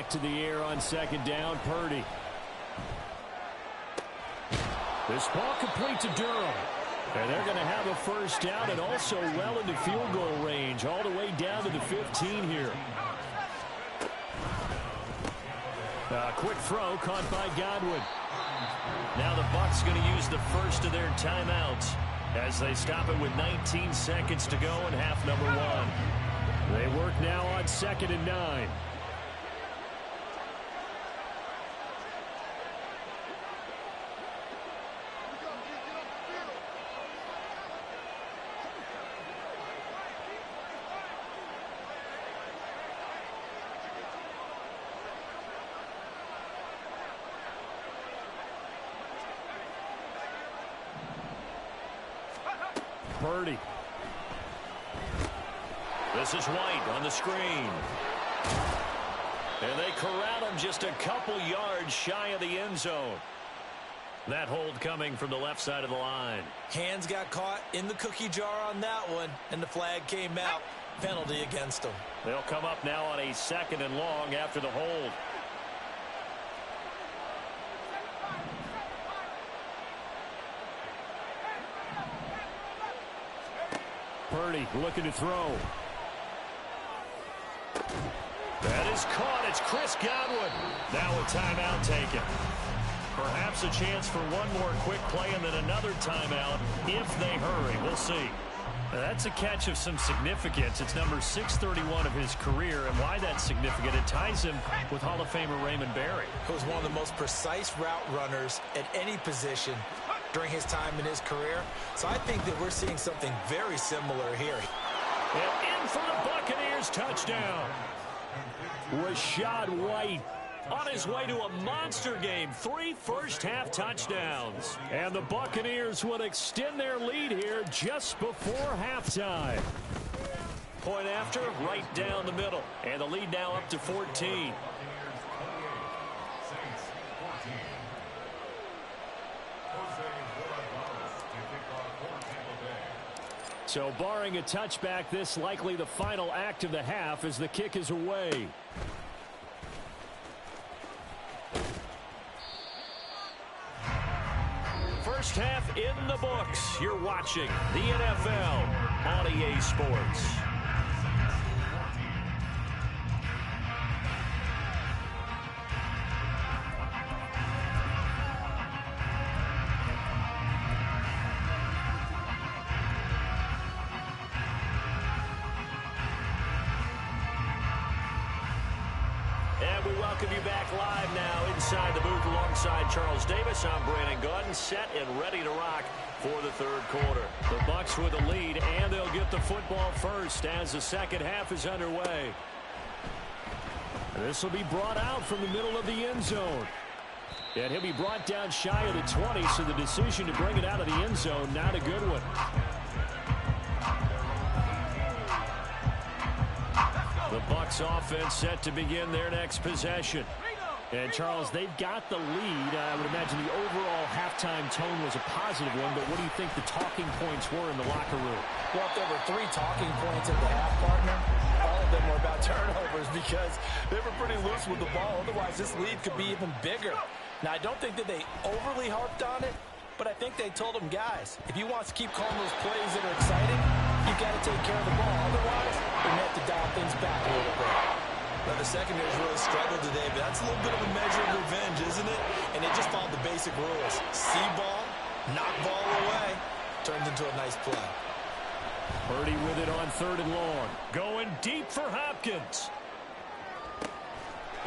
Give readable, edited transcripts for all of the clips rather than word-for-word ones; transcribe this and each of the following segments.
back to the air on second down. Purdy. This ball complete to Durham. And they're going to have a first down and also well into field goal range, all the way down to the 15 here. Quick throw caught by Godwin. Now the Bucs going to use the first of their timeouts as they stop it with 19 seconds to go in half number one. They work now on 2nd and 9. Purdy. This is White on the screen. And they corral him just a couple yards shy of the end zone. That hold coming from the left side of the line. Hands got caught in the cookie jar on that one, and the flag came out. Penalty against them. They'll come up now on a 2nd and long after the hold. Purdy looking to throw. That is caught. It's Chris Godwin. Now a timeout taken. Perhaps a chance for one more quick play and then another timeout if they hurry. We'll see. That's a catch of some significance. It's number 631 of his career, and why that's significant, it ties him with Hall of Famer Raymond Berry. He was one of the most precise route runners at any position during his time in his career. So I think that we're seeing something very similar here. And in for the Buccaneers, touchdown. Rashad White on his way to a monster game. 3 first-half touchdowns. And the Buccaneers will extend their lead here just before halftime. Point after, right down the middle. And the lead now up to 14. So barring a touchback, this likely the final act of the half as the kick is away. First half in the books. You're watching the NFL on EA Sports. And we welcome you back live now inside the booth alongside Charles Davis. I'm Brandon Gordon, set and ready to rock for the third quarter. The Bucs with the lead, and they'll get the football first as the second half is underway. This will be brought out from the middle of the end zone. And he'll be brought down shy of the 20, so the decision to bring it out of the end zone, not a good one. The Bucs offense set to begin their next possession. And, Charles, they've got the lead. I would imagine the overall halftime tone was a positive one, but what do you think the talking points were in the locker room? Well, if there were 3 talking points at the half, partner, all of them were about turnovers because they were pretty loose with the ball. Otherwise, this lead could be even bigger. Now, I don't think that they overly harped on it, but I think they told them, guys, if you want to keep calling those plays that are exciting, you've got to take care of the ball. Otherwise, we have to dial things back a little bit. Well, the secondary's really struggled today, but that's a little bit of a measure of revenge, isn't it? And they just followed the basic rules. See ball, knock ball away, turns into a nice play. Purdy with it on 3rd and long. Going deep for Hopkins.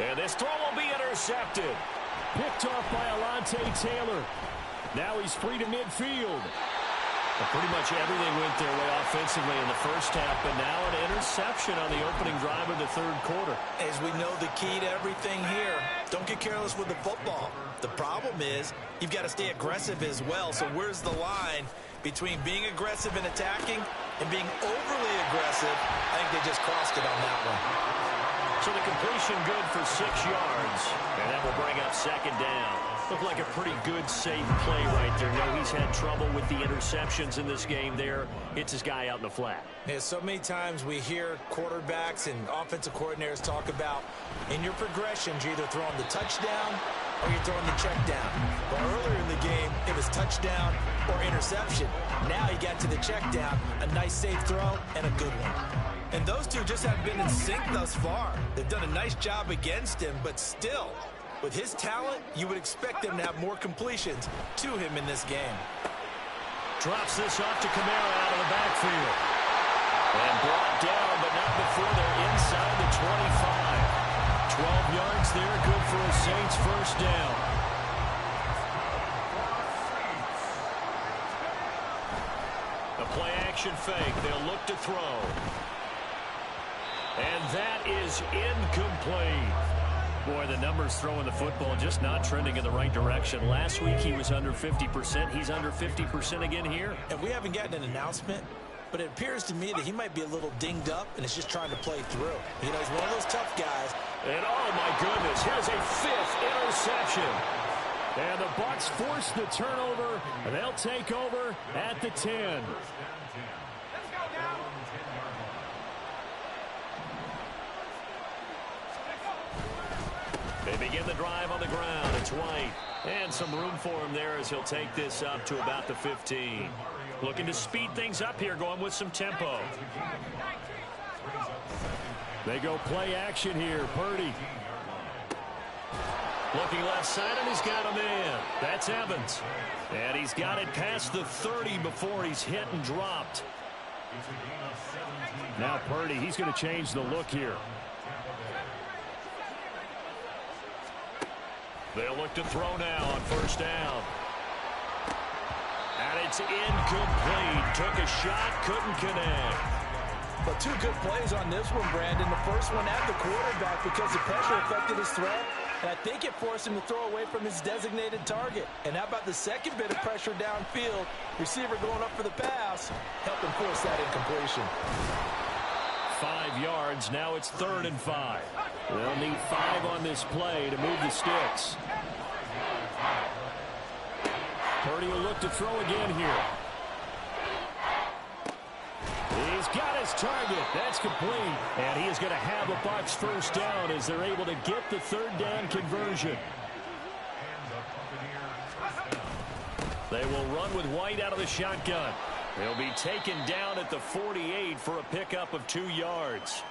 And this throw will be intercepted. Picked off by Alontae Taylor. Now he's free to midfield. Well, pretty much everything went their way offensively in the first half, but now an interception on the opening drive of the third quarter. As we know, the key to everything here, don't get careless with the football. The problem is you've got to stay aggressive as well. So where's the line between being aggressive and attacking and being overly aggressive? I think they just crossed it on that one. So the completion good for 6 yards. And that will bring up second down. Looked like a pretty good, safe play right there. No, he's had trouble with the interceptions in this game there. Hits his guy out in the flat. Yeah, so many times we hear quarterbacks and offensive coordinators talk about in your progressions, you're either throwing the touchdown or you're throwing the check down. But earlier in the game, it was touchdown or interception. Now he got to the check down, a nice safe throw, and a good one. And those two just haven't been in sync thus far. They've done a nice job against him, but still, with his talent, you would expect them to have more completions to him in this game. Drops this off to Kamara out of the backfield. And brought down, but not before they're inside the 25. 12 yards there, good for a Saints first down. A play-action fake. They'll look to throw. And that is incomplete. Boy, the numbers throwing the football just not trending in the right direction. Last week he was under 50%. He's under 50% again here. And we haven't gotten an announcement, but it appears to me that he might be a little dinged up and is just trying to play through. You know, he's one of those tough guys. And oh my goodness, here's a 5th interception. And the Bucs force the turnover, and they'll take over at the 10. They begin the drive on the ground. It's White. And some room for him there as he'll take this up to about the 15. Looking to speed things up here, going with some tempo. They go play action here. Purdy. Looking left side, and he's got a man. That's Evans. And he's got it past the 30 before he's hit and dropped. Now Purdy, he's going to change the look here. They'll look to throw now on first down. And it's incomplete. Took a shot, couldn't connect. But 2 good plays on this one, Brandon. The first one at the quarterback because the pressure affected his throw. And I think it forced him to throw away from his designated target. And how about the second bit of pressure downfield? Receiver going up for the pass, helping force that incompletion. 5 yards. Now it's 3rd and 5. They'll need 5 on this play to move the sticks. Purdy will look to throw again here. He's got his target. That's complete. And he is going to have a Bucs first down as they're able to get the 3rd down conversion. They will run with White out of the shotgun. They'll be taken down at the 48 for a pickup of 2 yards.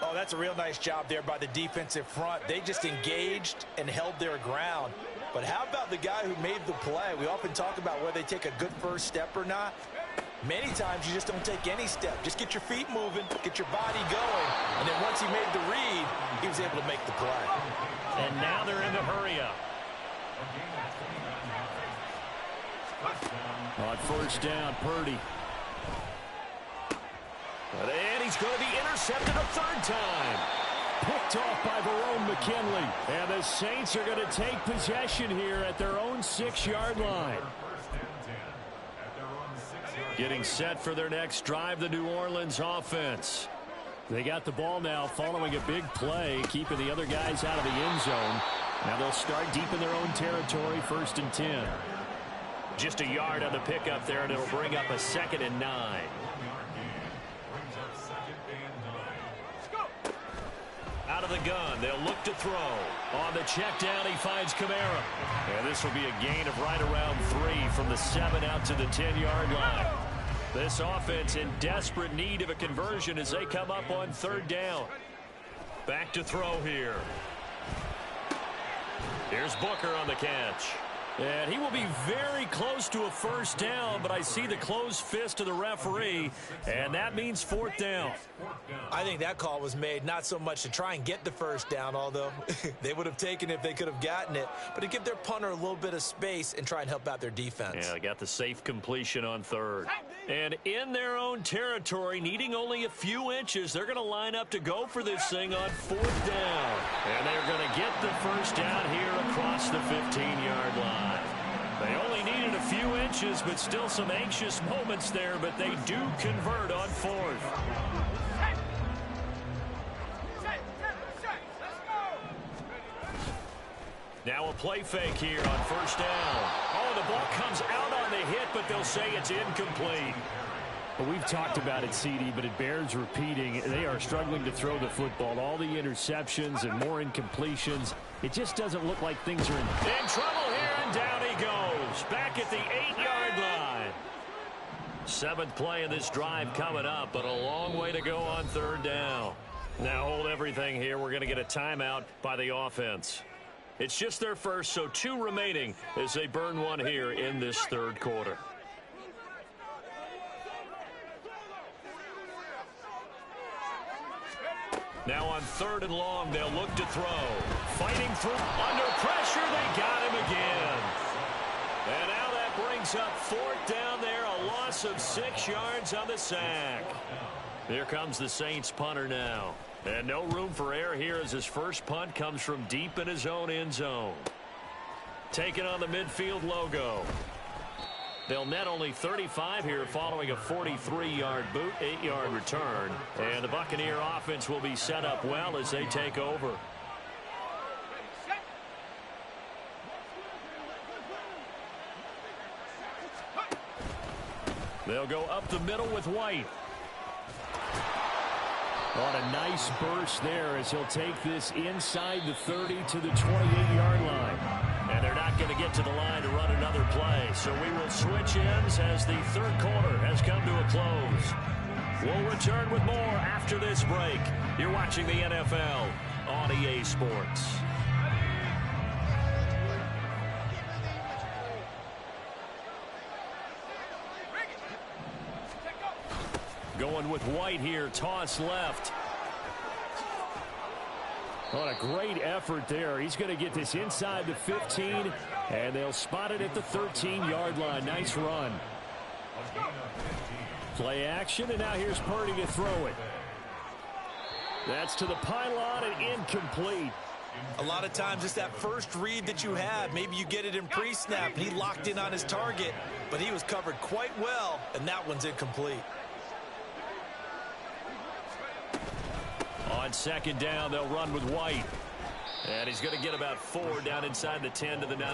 Oh, that's a real nice job there by the defensive front. They just engaged and held their ground. But how about the guy who made the play? We often talk about whether they take a good first step or not. Many times you just don't take any step. Just get your feet moving, get your body going, and then once he made the read, he was able to make the play. And now they're in the hurry-up. On first down, Purdy. And he's going to be intercepted a 3rd time. Picked off by Verone McKinley. And the Saints are going to take possession here at their own 6-yard line. Getting set for their next drive, the New Orleans offense. They got the ball now following a big play, keeping the other guys out of the end zone. Now they'll start deep in their own territory, 1st and 10. Just a yard on the pickup there, and it'll bring up a 2nd and 9. Out of the gun, they'll look to throw. On the check down, he finds Kamara. And this will be a gain of right around 3 from the 7 out to the 10-yard line. This offense in desperate need of a conversion as they come up on 3rd down. Back to throw here. Here's Booker on the catch. And he will be very close to a first down, but I see the closed fist of the referee, and that means 4th down. I think that call was made not so much to try and get the first down, although they would have taken it if they could have gotten it, but to give their punter a little bit of space and try and help out their defense. Yeah, they got the safe completion on 3rd. And in their own territory, needing only a few inches, they're going to line up to go for this thing on 4th down. And they're going to get the first down here across the 15-yard line. They only needed a few inches, but still some anxious moments there, but they do convert on 4th. Now a play fake here on first down. Oh, the ball comes out on the hit, but they'll say it's incomplete. Well, we've talked about it, CD, but it bears repeating. They are struggling to throw the football. All the interceptions and more incompletions. It just doesn't look like things are in trouble here, and down he goes. Back at the 8-yard line. 7th play of this drive coming up, but a long way to go on third down. Now hold everything here. We're going to get a timeout by the offense. It's just their first, so 2 remaining as they burn one here in this third quarter. Now on 3rd and long, they'll look to throw. Fighting through. Under pressure, they got him again. And now that brings up 4th down there, a loss of 6 yards on the sack. Here comes the Saints punter now. And no room for error here as his first punt comes from deep in his own end zone. Taking on the midfield logo. They'll net only 35 here following a 43-yard boot, 8-yard return. And the Buccaneer offense will be set up well as they take over. They'll go up the middle with White. What a nice burst there as he'll take this inside the 30 to the 28-yard line. And they're not going to get to the line to run another play. So we will switch ends as the third quarter has come to a close. We'll return with more after this break. You're watching the NFL on EA Sports. Going with White here, toss left. What a great effort there. He's going to get this inside the 15, and they'll spot it at the 13-yard line. Nice run. Play action, and now here's Purdy to throw it. That's to the pylon and incomplete. A lot of times it's that first read that you have. Maybe you get it in pre-snap, and he locked in on his target, but he was covered quite well, and that one's incomplete. On 2nd down, they'll run with White. And he's going to get about 4 down inside the 10 to the 9.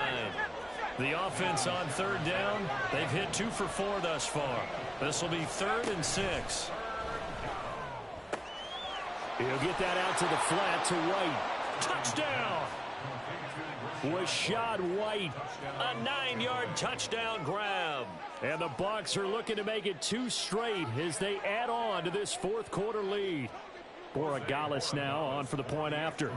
The offense on 3rd down, they've hit 2 for 4 thus far. This will be 3rd and 6. He'll get that out to the flat to White. Touchdown! Rashad White. A 9-yard touchdown grab. And the Bucs are looking to make it 2 straight as they add on to this 4th quarter lead. Borregales now on for the point after.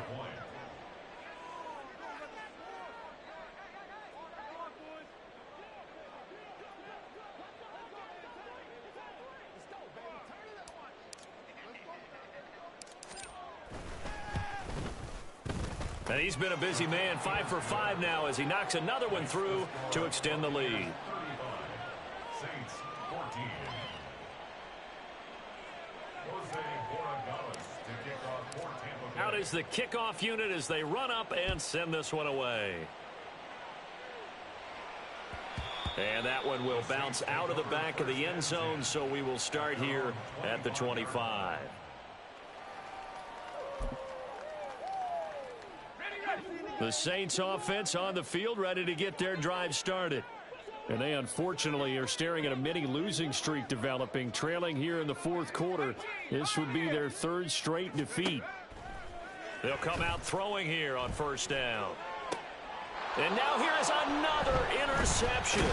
And he's been a busy man, 5 for 5 now as he knocks another one through to extend the lead. Out is the kickoff unit as they run up and send this one away. And that one will bounce out of the back of the end zone, so we will start here at the 25. The Saints offense on the field ready to get their drive started. And they unfortunately are staring at a mini losing streak developing, trailing here in the 4th quarter. This would be their 3rd straight defeat. They'll come out throwing here on 1st down. And now here is another interception.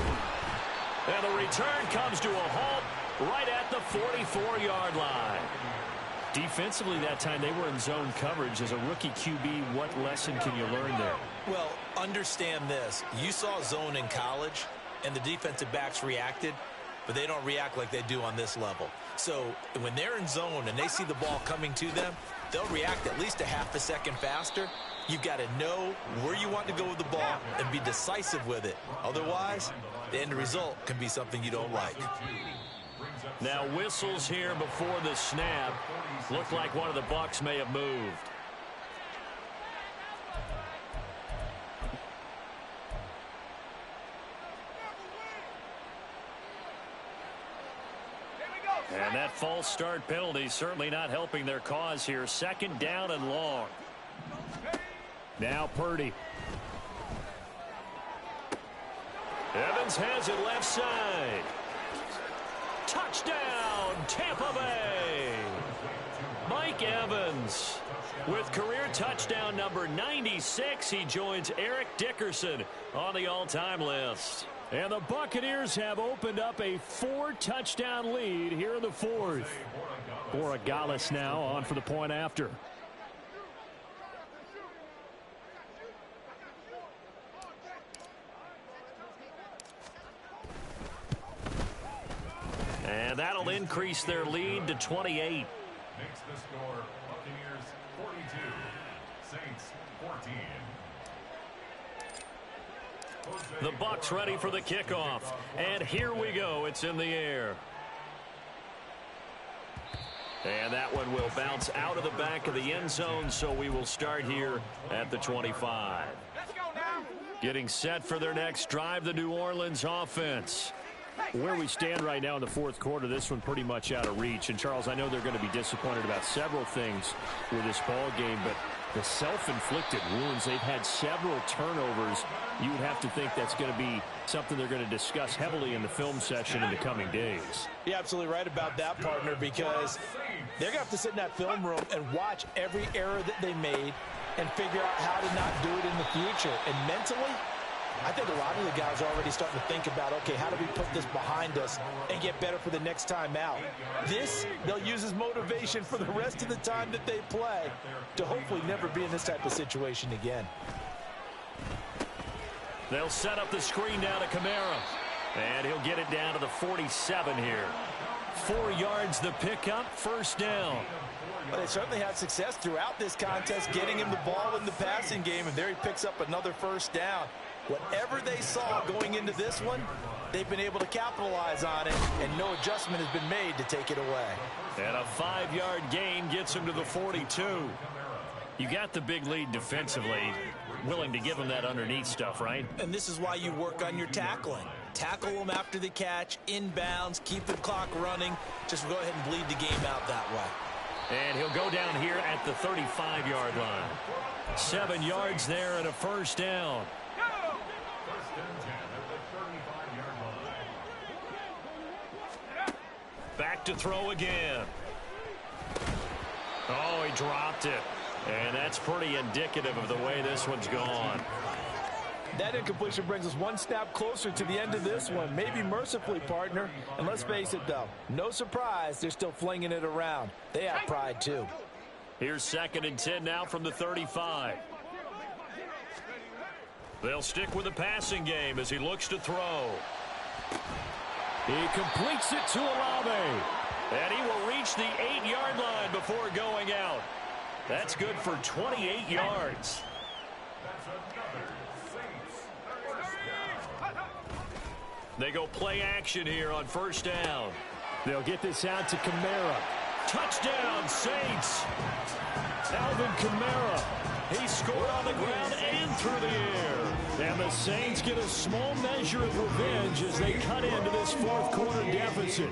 And the return comes to a halt right at the 44-yard line. Defensively that time they were in zone coverage. As a rookie QB, what lesson can you learn there? Well, understand this. You saw zone in college, and the defensive backs reacted, but they don't react like they do on this level. So when they're in zone and they see the ball coming to them, they'll react at least a half a second faster. You've got to know where you want to go with the ball and be decisive with it. Otherwise, the end result can be something you don't like. Now whistles here before the snap. Looked like one of the Bucs may have moved. And that false start penalty certainly not helping their cause here. 2nd down and long. Now Purdy. Evans has it left side. Touchdown, Tampa Bay. Mike Evans with career touchdown number 96. He joins Eric Dickerson on the all-time list. And the Buccaneers have opened up a 4-touchdown lead here in the fourth. Borregales now on for the point after. And that'll increase their lead to 28. Makes the score Buccaneers 42, Saints 14. The Bucs ready for the kickoff. And here we go. It's in the air. And that one will bounce out of the back of the end zone, so we will start here at the 25. Let's go now. Getting set for their next drive, the New Orleans offense. Where we stand right now in the fourth quarter, this one pretty much out of reach. And, Charles, I know they're going to be disappointed about several things with this ball game, but the self-inflicted wounds, they've had several turnovers. You would have to think that's going to be something they're going to discuss heavily in the film session in the coming days. You're absolutely right about that, partner, because they're going to have to sit in that film room and watch every error that they made and figure out how to not do it in the future. And mentally, I think a lot of the guys are already starting to think about, okay, how do we put this behind us and get better for the next time out? This, they'll use as motivation for the rest of the time that they play to hopefully never be in this type of situation again. They'll set up the screen down to Kamara. And he'll get it down to the 47 here. 4 yards the pickup, first down. But they certainly had success throughout this contest, getting him the ball in the passing game, and there he picks up another first down. Whatever they saw going into this one, they've been able to capitalize on it, and no adjustment has been made to take it away. And a 5-yard gain gets him to the 42. You got the big lead defensively. Willing to give him that underneath stuff, right? And this is why you work on your tackling. Tackle them after the catch, inbounds, keep the clock running. Just go ahead and bleed the game out that way. And he'll go down here at the 35-yard line. 7 yards there and a first down. Back to throw again. Oh, he dropped it. And that's pretty indicative of the way this one's gone. That incompletion brings us one snap closer to the end of this one. Maybe mercifully, partner. And let's face it, though, no surprise, they're still flinging it around. They have pride, too. Here's 2nd and 10 now from the 35. They'll stick with the passing game as he looks to throw. He completes it to Olave. And he will reach the 8-yard line before going out. That's good for 28 yards. They go play action here on first down. They'll get this out to Kamara. Touchdown, Saints. Alvin Kamara. He scored on the ground and through the air. And the Saints get a small measure of revenge as they cut into this fourth quarter deficit.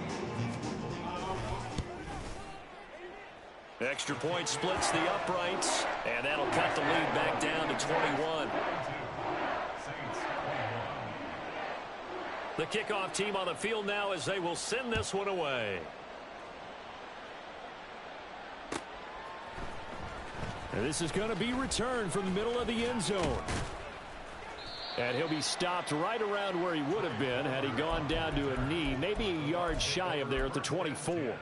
Extra point splits the uprights, and that'll cut the lead back down to 21. The kickoff team on the field now as they will send this one away. And this is going to be returned from the middle of the end zone. And he'll be stopped right around where he would have been had he gone down to a knee, maybe a yard shy of there at the 24.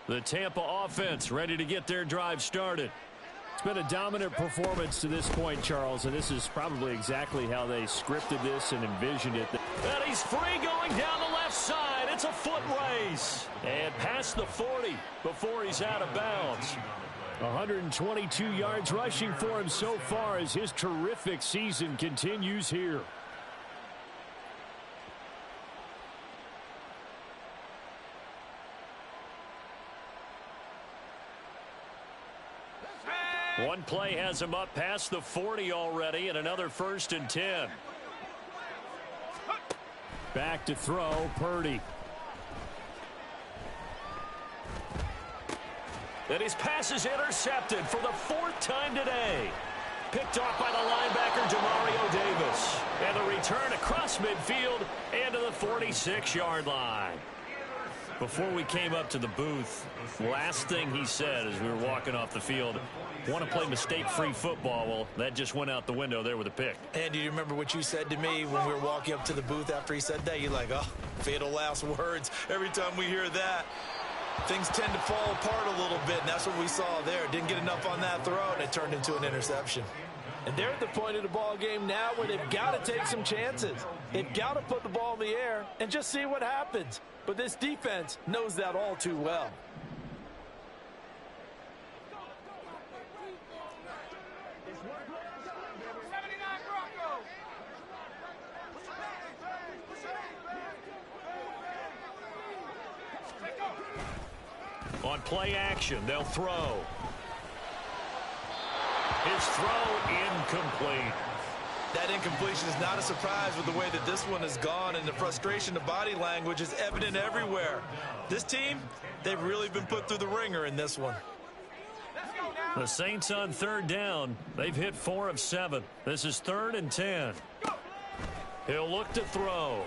The Tampa offense ready to get their drive started. It's been a dominant performance to this point, Charles, and this is probably exactly how they scripted this and envisioned it. And he's free going down the left side. It's a foot race. And past the 40 before he's out of bounds. 122 yards rushing for him so far as his terrific season continues here. One play has him up past the 40 already, and another 1st and 10. Back to throw, Purdy. And his pass is intercepted for the 4th time today. picked off by the linebacker, Demario Davis. And the return across midfield and to the 46-yard line. Before we came up to the booth, last thing he said as we were walking off the field, want to play mistake-free football. Well, that just went out the window there with a pick. And do you remember what you said to me when we were walking up to the booth after he said that? You're like, oh, fatal last words. Every time we hear that, things tend to fall apart a little bit, and that's what we saw there. Didn't get enough on that throw, and it turned into an interception. And they're at the point of the ball game now where they've got to take some chances. They've got to put the ball in the air and just see what happens. But this defense knows that all too well. On play action, they'll throw. His throw incomplete. That incompletion is not a surprise with the way that this one has gone, and the frustration, the body language is evident everywhere. This team, they've really been put through the ringer in this one. The Saints on third down. They've hit 4 of 7. This is 3rd and 10. He'll look to throw.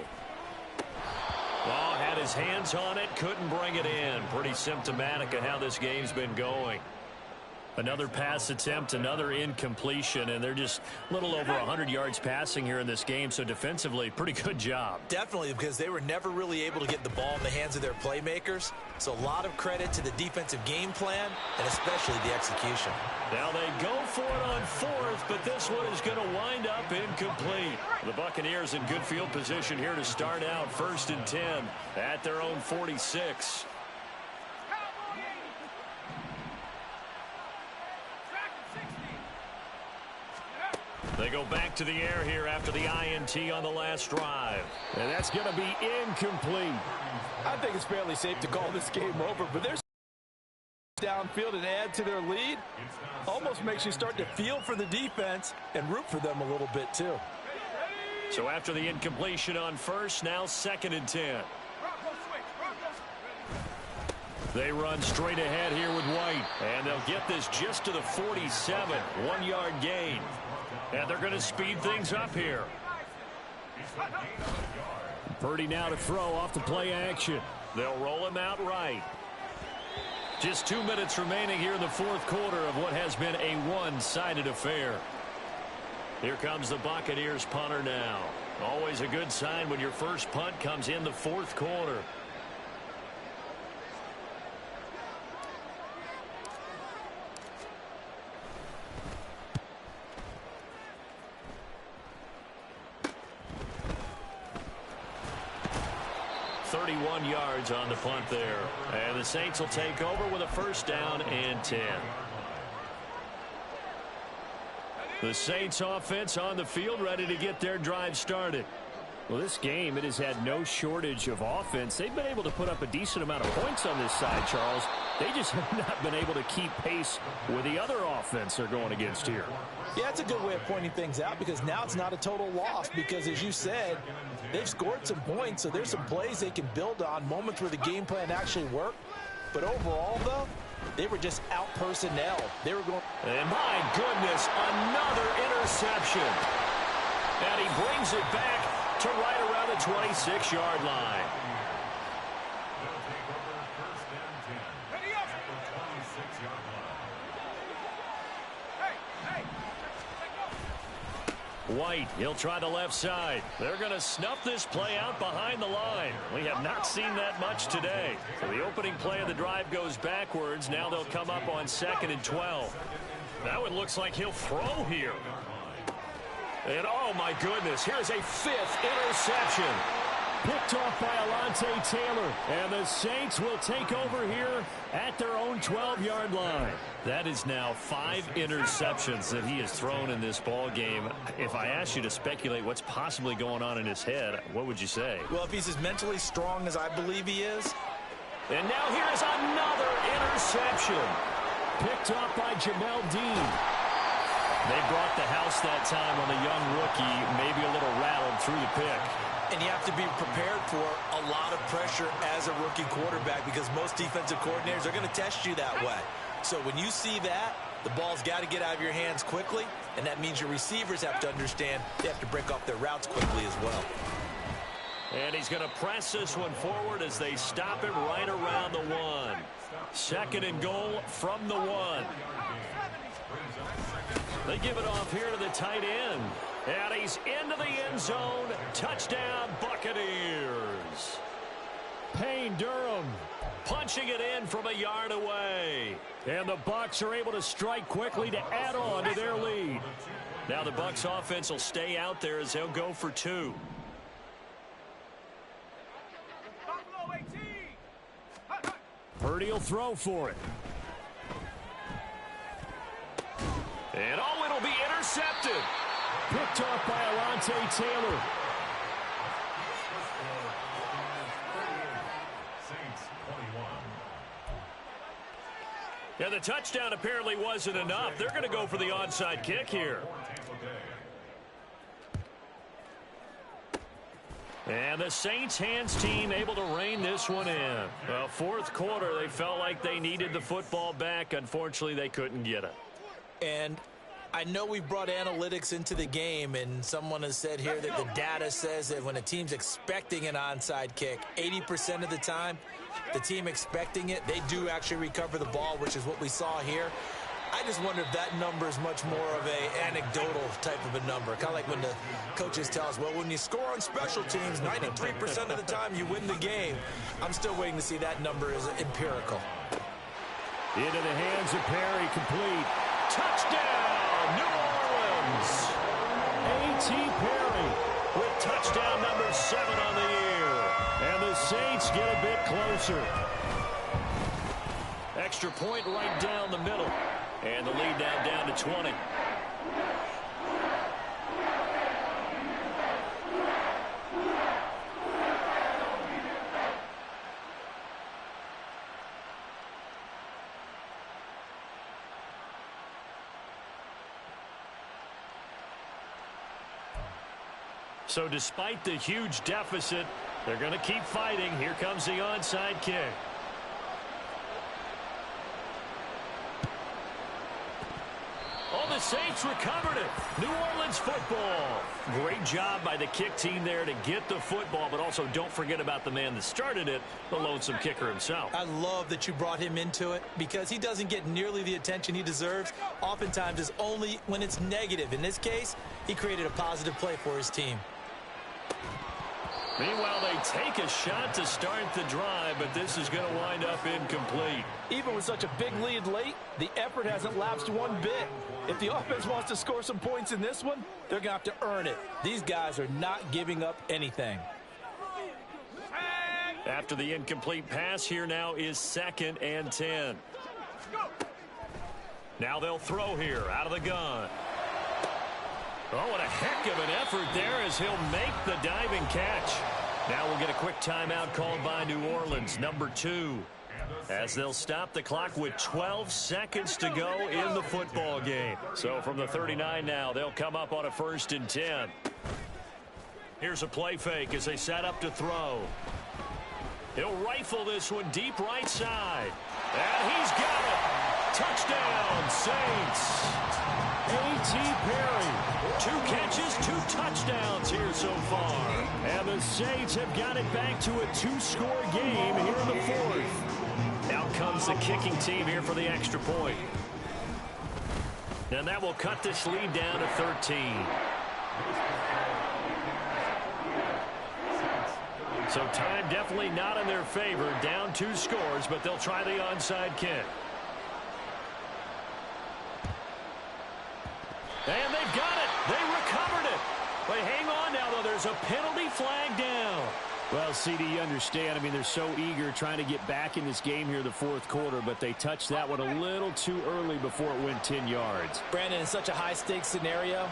Oh, had his hands on it, couldn't bring it in. Pretty symptomatic of how this game's been going. Another pass attempt, another incompletion, and they're just a little over 100 yards passing here in this game, so defensively, pretty good job. Definitely, because they were never really able to get the ball in the hands of their playmakers, so a lot of credit to the defensive game plan, and especially the execution. Now they go for it on 4th, but this one is going to wind up incomplete. The Buccaneers in good field position here to start out 1st and 10 at their own 46. They go back to the air here after the INT on the last drive. And that's going to be incomplete. I think it's fairly safe to call this game over, but there's downfield and add to their lead. Almost makes you start to feel for the defense and root for them a little bit too. So after the incompletion on 1st, now 2nd and 10. They run straight ahead here with White, and they'll get this just to the 47, 1-yard gain. And they're going to speed things up here. Purdy now to throw off the play action. They'll roll him out right. Just 2 minutes remaining here in the 4th quarter of what has been a one-sided affair. Here comes the Buccaneers punter now. Always a good sign when your first punt comes in the 4th quarter. Yards on the punt there, and the Saints will take over with a 1st down and 10. The Saints offense on the field ready to get their drive started. Well, this game, it has had no shortage of offense. They've been able to put up a decent amount of points on this side, Charles. They just have not been able to keep pace with the other offense they're going against here. Yeah, it's a good way of pointing things out because now it's not a total loss because, as you said, they've scored some points, so there's some plays they can build on, moments where the game plan actually worked. But overall, though, they were just out-personnel. They were going... And my goodness, another interception. And he brings it back to right around the 26-yard line. White, he'll try the left side. They're going to snuff this play out behind the line. We have not seen that much today. So the opening play of the drive goes backwards. Now they'll come up on 2nd and 12. Now it looks like he'll throw here. And oh my goodness, here's a 5th interception. Picked off by Alontae Taylor. And the Saints will take over here at their own 12-yard line. That is now 5 interceptions that he has thrown in this ball game. If I asked you to speculate what's possibly going on in his head, what would you say? Well, if he's as mentally strong as I believe he is. And now here's another interception. Picked off by Jamel Dean. They brought the house that time on the young rookie, maybe a little rattled through the pick. And you have to be prepared for a lot of pressure as a rookie quarterback because most defensive coordinators are going to test you that way. So when you see that, the ball's got to get out of your hands quickly. And that means your receivers have to understand they have to break off their routes quickly as well. And he's going to press this one forward as they stop it right around the 1. 2nd and goal from the 1. They give it off here to the tight end. And he's into the end zone. Touchdown, Buccaneers. Payne Durham Punching it in from a yard away. And the Bucs are able to strike quickly to add on to their lead. Now the Bucs offense will stay out there as they'll go for 2. Purdy will throw for it. And oh, it'll be intercepted. Picked off by Alontae Taylor. Yeah, the touchdown apparently wasn't enough. They're going to go for the onside kick here. And the Saints hands team able to rein this one in. Well, 4th quarter, they felt like they needed the football back. Unfortunately, they couldn't get it. And I know we brought analytics into the game, and someone has said here that the data says that when a team's expecting an onside kick, 80% of the time, the team expecting it, they do actually recover the ball, which is what we saw here. I just wonder if that number is much more of a anecdotal type of a number. Kind of like when the coaches tell us, well, when you score on special teams, 93% of the time you win the game. I'm still waiting to see that number is empirical. Into the hands of Perry, complete. Touchdown, New Orleans. A.T. Perry With touchdown number 7 on the year. and the Saints get a bit closer. Extra point right down the middle. And the lead now down to 20. So despite the huge deficit, they're going to keep fighting. Here comes the onside kick. Oh, the Saints recovered it. New Orleans football. Great job by the kick team there to get the football, but also don't forget about the man that started it, the lonesome kicker himself. I love that you brought him into it because he doesn't get nearly the attention he deserves. Oftentimes it's only when it's negative. In this case, he created a positive play for his team. Meanwhile, they take a shot to start the drive, but this is going to wind up incomplete. Even with such a big lead late, the effort hasn't lapsed one bit. If the offense wants to score some points in this one, they're going to have to earn it. These guys are not giving up anything. After the incomplete pass, here now is 2nd and 10. Now they'll throw here out of the gun. Oh, what a heck of an effort there as he'll make the diving catch. Now we'll get a quick timeout called by New Orleans, number 2. As they'll stop the clock with 12 seconds to go in the football game. So from the 39 now, they'll come up on a 1st and 10. Here's a play fake as they set up to throw. He'll rifle this one deep right side. And he's got it. Touchdown, Saints. A.T. Perry. 2 catches, 2 touchdowns here so far. And the Saints have got it back to a 2-score game here in the 4th. Out comes the kicking team here for the extra point. And that will cut this lead down to 13. So time definitely not in their favor. Down 2 scores, but they'll try the onside kick. And they've got it. They recovered it. But hang on now, though. There's a penalty flag down. Well, CD, you understand. I mean, they're so eager trying to get back in this game here in the 4th quarter, but they touched that one a little too early before it went 10 yards. Brandon, in such a high-stakes scenario,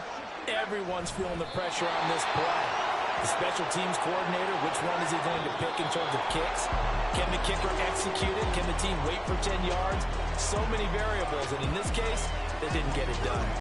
everyone's feeling the pressure on this play. The special teams coordinator, which one is he going to pick in terms of kicks? Can the kicker execute it? Can the team wait for 10 yards? So many variables, and in this case, they didn't get it done.